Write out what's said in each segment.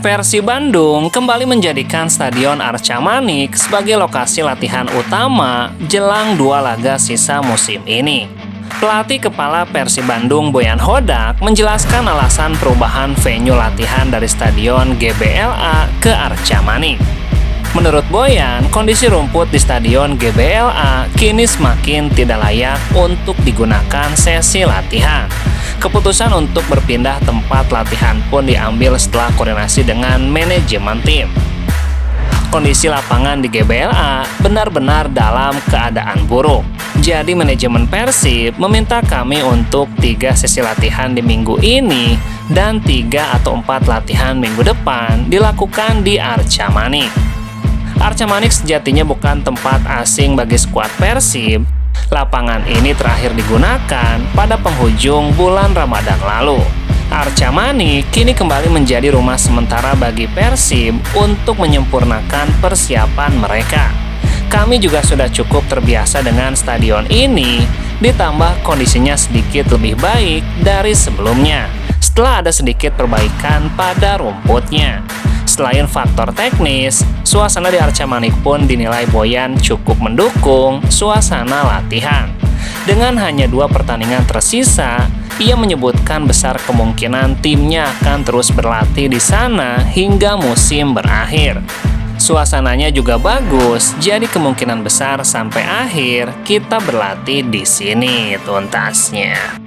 Persib Bandung kembali menjadikan Stadion Arca Manik sebagai lokasi latihan utama jelang dua laga sisa musim ini. Pelatih kepala Persib Bandung Boyan Hodak menjelaskan alasan perubahan venue latihan dari Stadion GBLA ke Arca Manik. Menurut Boyan, kondisi rumput di Stadion GBLA kini semakin tidak layak untuk digunakan sesi latihan. Keputusan untuk berpindah tempat latihan pun diambil setelah koordinasi dengan manajemen tim. Kondisi lapangan di GBLA benar-benar dalam keadaan buruk. Jadi manajemen Persib meminta kami untuk 3 sesi latihan di minggu ini dan 3 atau 4 latihan minggu depan dilakukan di Arca Manik. Arca Manik sejatinya bukan tempat asing bagi skuad Persib. Lapangan ini terakhir digunakan pada penghujung bulan Ramadan lalu. Arca Manik kini kembali menjadi rumah sementara bagi Persib untuk menyempurnakan persiapan mereka. Kami juga sudah cukup terbiasa dengan stadion ini, ditambah kondisinya sedikit lebih baik dari sebelumnya, setelah ada sedikit perbaikan pada rumputnya. Selain faktor teknis, suasana di Arca Manik pun dinilai Boyan cukup mendukung suasana latihan. Dengan hanya 2 pertandingan tersisa, ia menyebutkan besar kemungkinan timnya akan terus berlatih di sana hingga musim berakhir. Suasananya juga bagus, jadi kemungkinan besar sampai akhir kita berlatih di sini tuntasnya.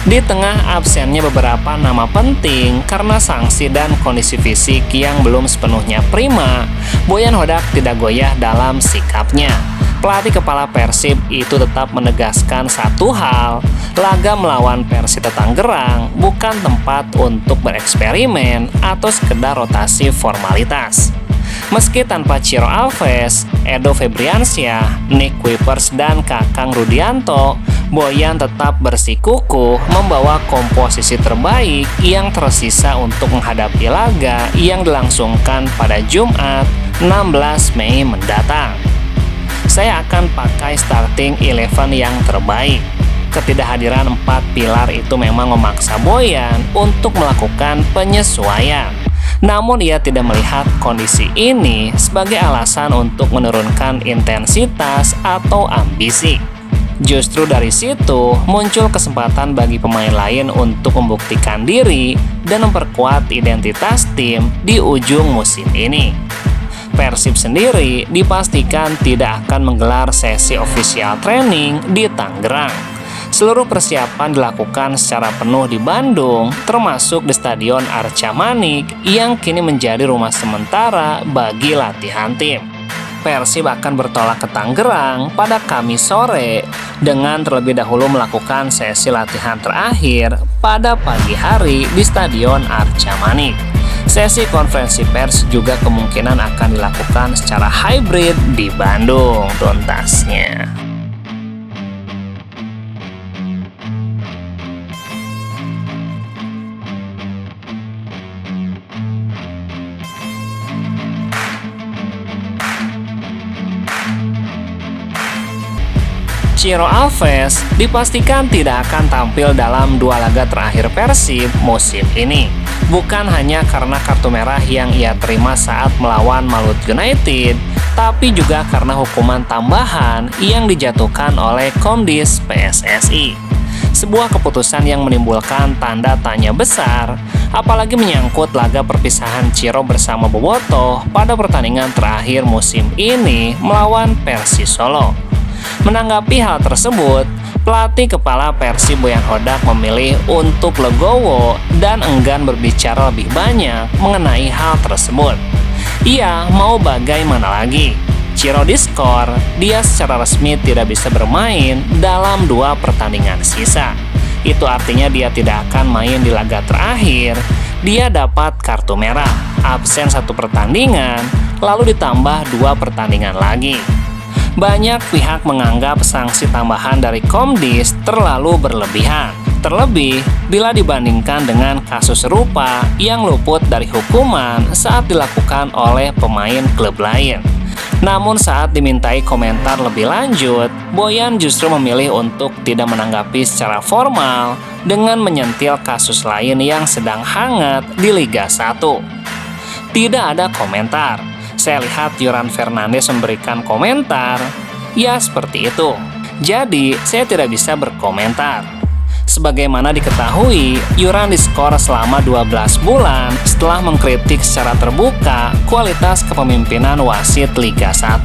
Di tengah absennya beberapa nama penting karena sanksi dan kondisi fisik yang belum sepenuhnya prima, Boyan Hodak tidak goyah dalam sikapnya. Pelatih kepala Persib itu tetap menegaskan satu hal, laga melawan Persita Tangerang bukan tempat untuk bereksperimen atau sekedar rotasi formalitas. Meski tanpa Ciro Alves, Edo Febriansyah, Nick Kuipers, dan Kakang Rudianto, Boyan tetap bersikukuh membawa komposisi terbaik yang tersisa untuk menghadapi laga yang dilangsungkan pada Jumat 16 Mei mendatang. Saya akan pakai starting 11 yang terbaik. Ketidakhadiran 4 pilar itu memang memaksa Boyan untuk melakukan penyesuaian. Namun ia tidak melihat kondisi ini sebagai alasan untuk menurunkan intensitas atau ambisi. Justru dari situ muncul kesempatan bagi pemain lain untuk membuktikan diri dan memperkuat identitas tim di ujung musim ini. Persib sendiri dipastikan tidak akan menggelar sesi official training di Tangerang. Seluruh persiapan dilakukan secara penuh di Bandung, termasuk di Stadion Arca Manik yang kini menjadi rumah sementara bagi latihan tim. Persib akan bertolak ke Tangerang pada Kamis sore dengan terlebih dahulu melakukan sesi latihan terakhir pada pagi hari di Stadion Arca Manik. Sesi konferensi pers juga kemungkinan akan dilakukan secara hybrid di Bandung tuntasnya. Ciro Alves dipastikan tidak akan tampil dalam 2 laga terakhir Persib musim ini. Bukan hanya karena kartu merah yang ia terima saat melawan Maluku United, tapi juga karena hukuman tambahan yang dijatuhkan oleh Komdis PSSI. Sebuah keputusan yang menimbulkan tanda tanya besar, apalagi menyangkut laga perpisahan Ciro bersama Bobotoh pada pertandingan terakhir musim ini melawan Persis Solo. Menanggapi hal tersebut, pelatih kepala Persib Boyan Hodak memilih untuk legowo dan enggan berbicara lebih banyak mengenai hal tersebut. Ia mau bagaimana lagi? Ciro diskor, dia secara resmi tidak bisa bermain dalam 2 pertandingan sisa. Itu artinya dia tidak akan main di laga terakhir. Dia dapat kartu merah, absen 1 pertandingan, lalu ditambah 2 pertandingan lagi. Banyak pihak menganggap sanksi tambahan dari Komdis terlalu berlebihan. Terlebih, bila dibandingkan dengan kasus serupa yang luput dari hukuman saat dilakukan oleh pemain klub lain. Namun saat dimintai komentar lebih lanjut, Boyan justru memilih untuk tidak menanggapi secara formal dengan menyentil kasus lain yang sedang hangat di Liga 1. Tidak ada komentar. Saya lihat Yoran Fernandes memberikan komentar, ya seperti itu. Jadi, saya tidak bisa berkomentar. Sebagaimana diketahui, Yoran diskor selama 12 bulan setelah mengkritik secara terbuka kualitas kepemimpinan wasit Liga 1.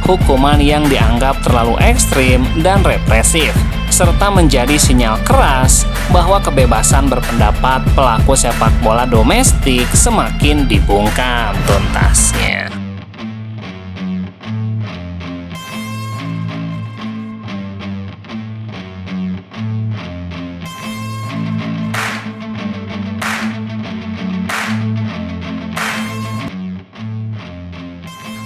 Hukuman yang dianggap terlalu ekstrim dan represif, serta menjadi sinyal keras bahwa kebebasan berpendapat pelaku sepak bola domestik semakin dibungkam tuntasnya.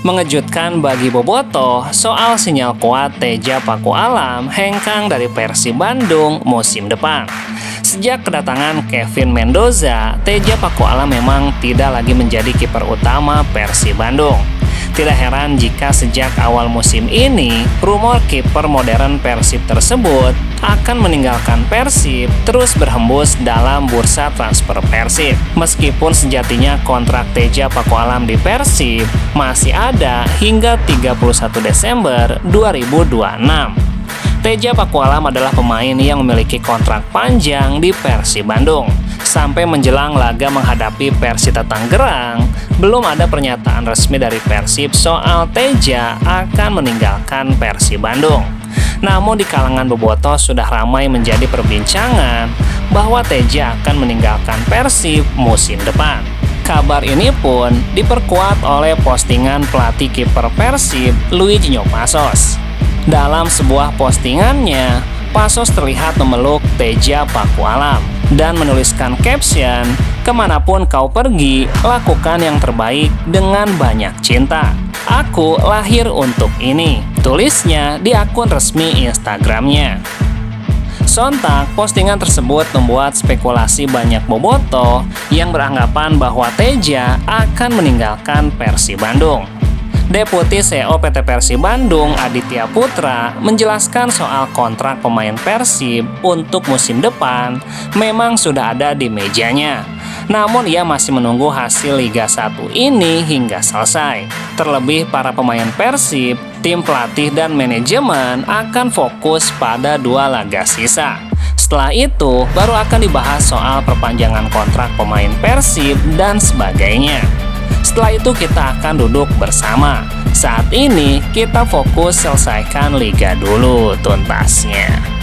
Mengejutkan bagi Bobotoh soal sinyal kuat Teja Pakualam hengkang dari Persib Bandung musim depan. Sejak kedatangan Kevin Mendoza, Teja Pakualam memang tidak lagi menjadi kiper utama Persib Bandung. Tidak heran jika sejak awal musim ini, rumor kiper modern Persib tersebut akan meninggalkan Persib terus berhembus dalam bursa transfer Persib. Meskipun sejatinya kontrak Teja Pakualam di Persib masih ada hingga 31 Desember 2026. Teja Pakualam adalah pemain yang memiliki kontrak panjang di Persib Bandung. Sampai menjelang laga menghadapi Persita Tangerang, belum ada pernyataan resmi dari Persib soal Teja akan meninggalkan Persib Bandung. Namun di kalangan bobotoh sudah ramai menjadi perbincangan bahwa Teja akan meninggalkan Persib musim depan. Kabar ini pun diperkuat oleh postingan pelatih kiper Persib, Luizinho Passos. Dalam sebuah postingannya, Passos terlihat memeluk Teja Pakualam dan menuliskan caption, "Kemanapun kau pergi, lakukan yang terbaik dengan banyak cinta. Aku lahir untuk ini," tulisnya di akun resmi Instagramnya. Sontak, postingan tersebut membuat spekulasi banyak bobotoh yang beranggapan bahwa Teja akan meninggalkan Persib Bandung. Deputi CEO PT Persib Bandung, Aditya Putra, menjelaskan soal kontrak pemain Persib untuk musim depan memang sudah ada di mejanya. Namun ia masih menunggu hasil Liga 1 ini hingga selesai. Terlebih para pemain Persib, tim pelatih dan manajemen akan fokus pada 2 laga sisa. Setelah itu, baru akan dibahas soal perpanjangan kontrak pemain Persib dan sebagainya. Setelah itu kita akan duduk bersama. Saat ini kita fokus selesaikan liga dulu tuntasnya.